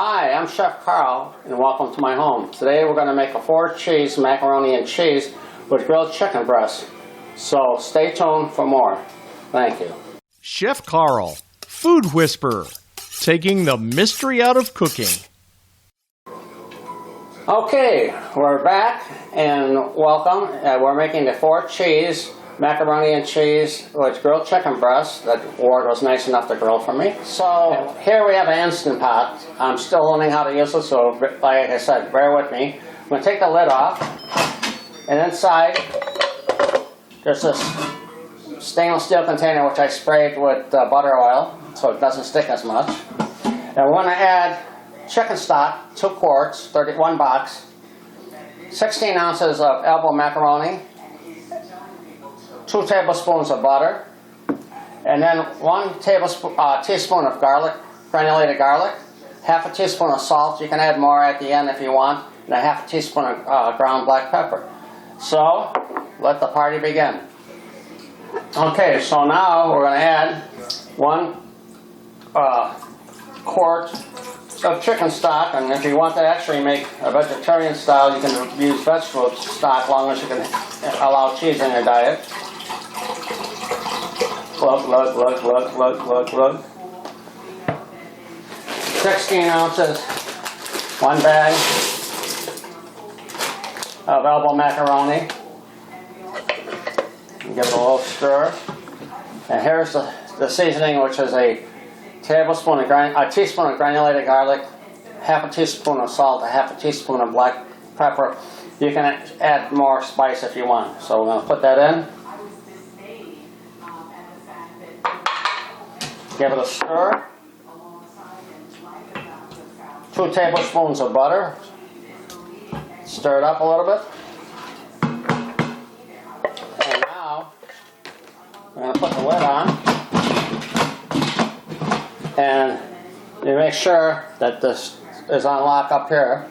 Hi, I'm Chef Carl, and welcome to my home. Today we're going to make a 4-cheese macaroni and cheese with grilled chicken breast. So stay tuned for more. Thank you. Chef Carl, food whisperer, taking the mystery out of cooking. Okay, we're back and welcome. We're making the 4-cheese macaroni and cheese with grilled chicken breast that Ward was nice enough to grill for me. So here we have an Instant Pot. I'm still learning how to use it, so like I said, bear with me. I'm going to take the lid off, and inside there's this stainless steel container which I sprayed with butter oil so it doesn't stick as much. And we're going to add chicken stock, 2 quarts, 31 box, 16 ounces of elbow macaroni, 2 tablespoons of butter, and then 1 teaspoon of garlic, granulated garlic, half a teaspoon of salt. You can add more at the end if you want, and a half a teaspoon of ground black pepper. So let the party begin. Okay, so now we're going to add 1 quart of chicken stock, and if you want to actually make a vegetarian style, you can use vegetable stock as long as you can allow cheese in your diet. Look. 16 ounces, 1 bag of elbow macaroni. Give it a little stir. And here's the seasoning, which is a teaspoon of granulated garlic, half a teaspoon of salt, a half a teaspoon of black pepper. You can add more spice if you want. So we're going to put that in. Give it a stir. 2 tablespoons of butter. Stir it up a little bit. And now I'm going to put the lid on. And you make sure that this is on lock up here.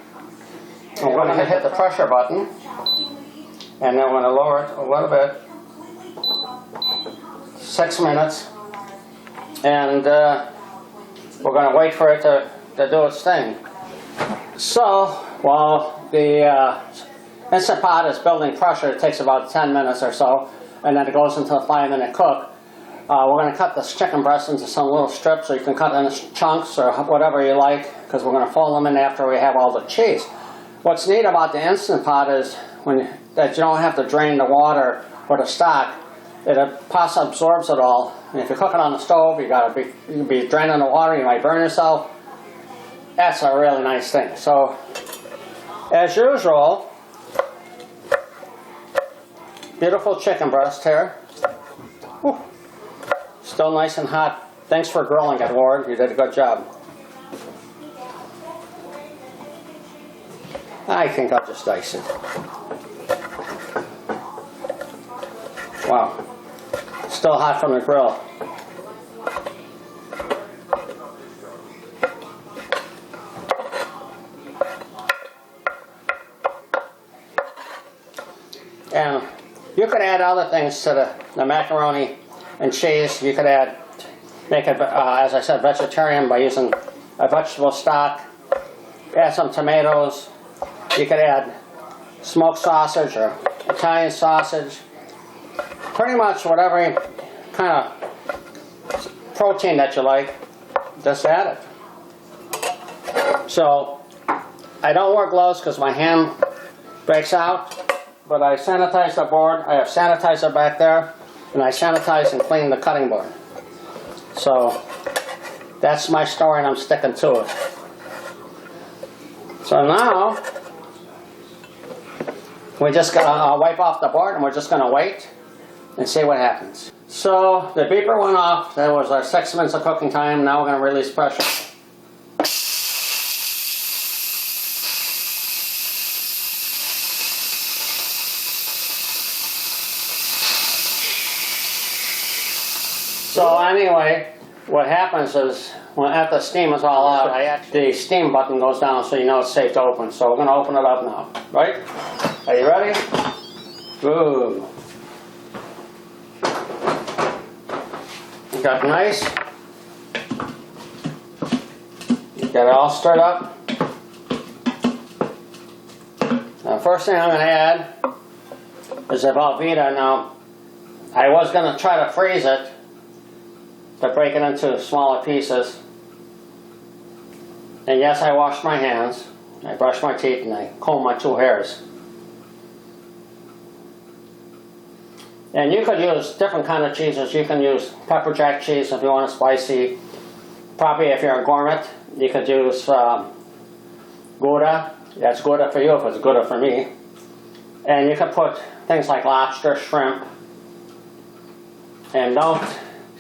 We're going to hit the pressure button. And then we're going to lower it a little bit. 6 minutes. And we're going to wait for it to do its thing. So while the Instant Pot is building pressure, it takes about 10 minutes or so, and then it goes into a 5-minute cook. We're going to cut this chicken breast into some little strips, or you can cut it in chunks or whatever you like, because we're going to fold them in after we have all the cheese. What's neat about the Instant Pot is that you don't have to drain the water or the stock. It absorbs it all. And if you cook it on the stove, you'll be draining the water, you might burn yourself. That's a really nice thing. So, as usual, beautiful chicken breast here. Whew. Still nice and hot. Thanks for grilling it, Ward. You did a good job. I think I'll just dice it. Wow. Still hot from the grill. And you could add other things to the macaroni and cheese. You could make it, as I said, vegetarian by using a vegetable stock. Add some tomatoes. You could add smoked sausage or Italian sausage. Pretty much whatever kind of protein that you like, just add it. So I don't wear gloves because my hand breaks out, but I sanitize the board. I have sanitizer back there, and I sanitize and clean the cutting board. So that's my story, and I'm sticking to it. So now we just gotta wipe off the board, and we're just gonna wait and see what happens. So the beeper went off. That was our 6 minutes of cooking time. Now we're going to release pressure. So anyway, what happens is after the steam is all out, the steam button goes down so you know it's safe to open. So we're going to open it up now. Right? Are you ready? Good. Got nice Get it all stirred up. Now, first thing I'm going to add is the Velveeta. Now, I was going to try to freeze it to break it into smaller pieces. And yes, I washed my hands, I brushed my teeth, and I combed my 2 hairs. And you could use different kind of cheeses. You can use pepper jack cheese if you want it spicy. Probably if you're a gourmet, you could use Gouda. That's Gouda for you if it's Gouda for me. And you could put things like lobster, shrimp. And don't,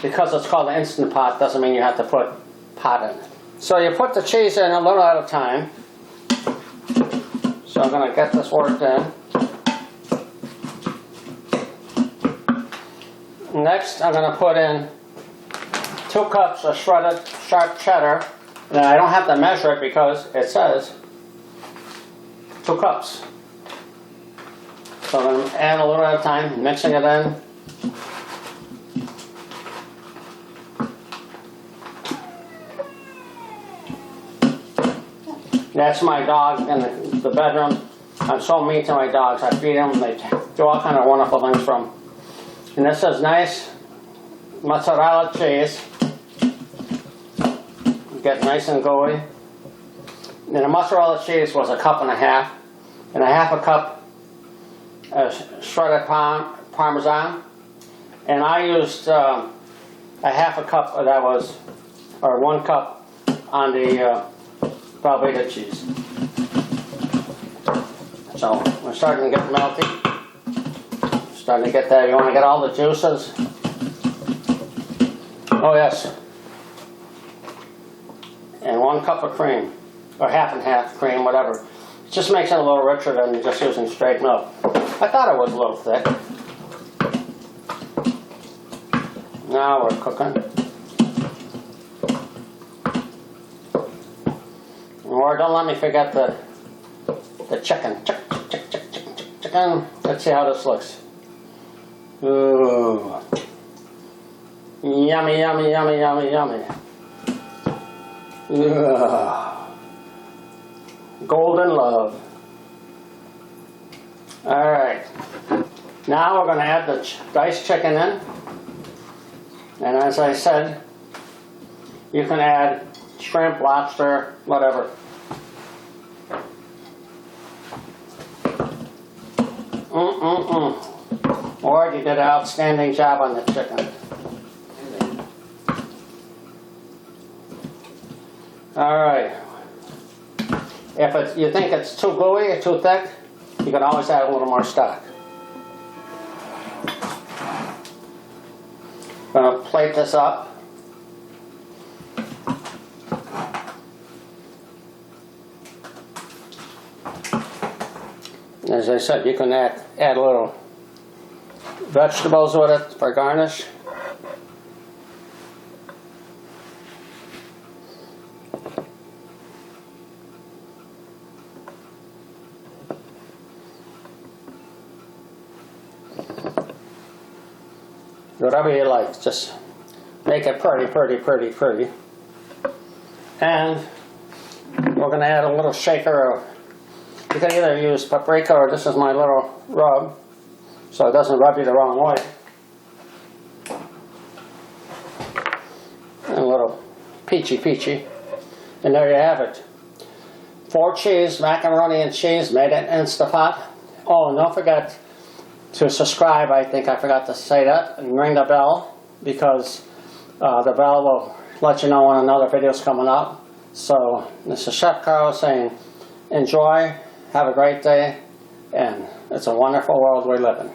because it's called an Instant Pot, doesn't mean you have to put pot in it. So you put the cheese in a little at a time. So I'm going to get this worked in. Next, I'm going to put in 2 cups of shredded sharp cheddar. And I don't have to measure it because it says 2 cups. So I'm going to add a little at a time, mixing it in. That's my dog in the bedroom. I'm so mean to my dogs. I feed them. They do all kind of wonderful things from them. And this is nice mozzarella cheese. Get nice and gooey. And the mozzarella cheese was 1.5 cups. And 1/2 cup of shredded Parmesan. And I used 1/2 cup of that was, or 1 cup on the Velveeta cheese. So we're starting to get melty. Starting to get that. You want to get all the juices. Oh yes. And 1 cup of cream, or half and half cream, whatever. It just makes it a little richer than just using straight milk. I thought it was a little thick. Now we're cooking. Or don't let me forget the chicken. Chicken. Let's see how this looks. Ooh. Yummy, yummy, yummy, yummy, yummy. Ugh. Golden love. Alright. Now we're going to add the diced chicken in. And as I said, you can add shrimp, lobster, whatever. Ward, you did an outstanding job on the chicken. Alright. If you think it's too gooey or too thick, you can always add a little more stock. I'm going to plate this up. As I said, you can add a little vegetables with it for garnish. Whatever you like, just make it pretty, pretty, pretty, pretty. And we're going to add a little shaker of, you can either use paprika or this is my little rub, so it doesn't rub you the wrong way. And a little peachy. And there you have it. 4 cheese, macaroni and cheese, made in Instant Pot. Oh, and don't forget to subscribe. I think I forgot to say that. And ring the bell, because the bell will let you know when another video is coming up. So this is Chef Carl saying, enjoy, have a great day, and it's a wonderful world we live in.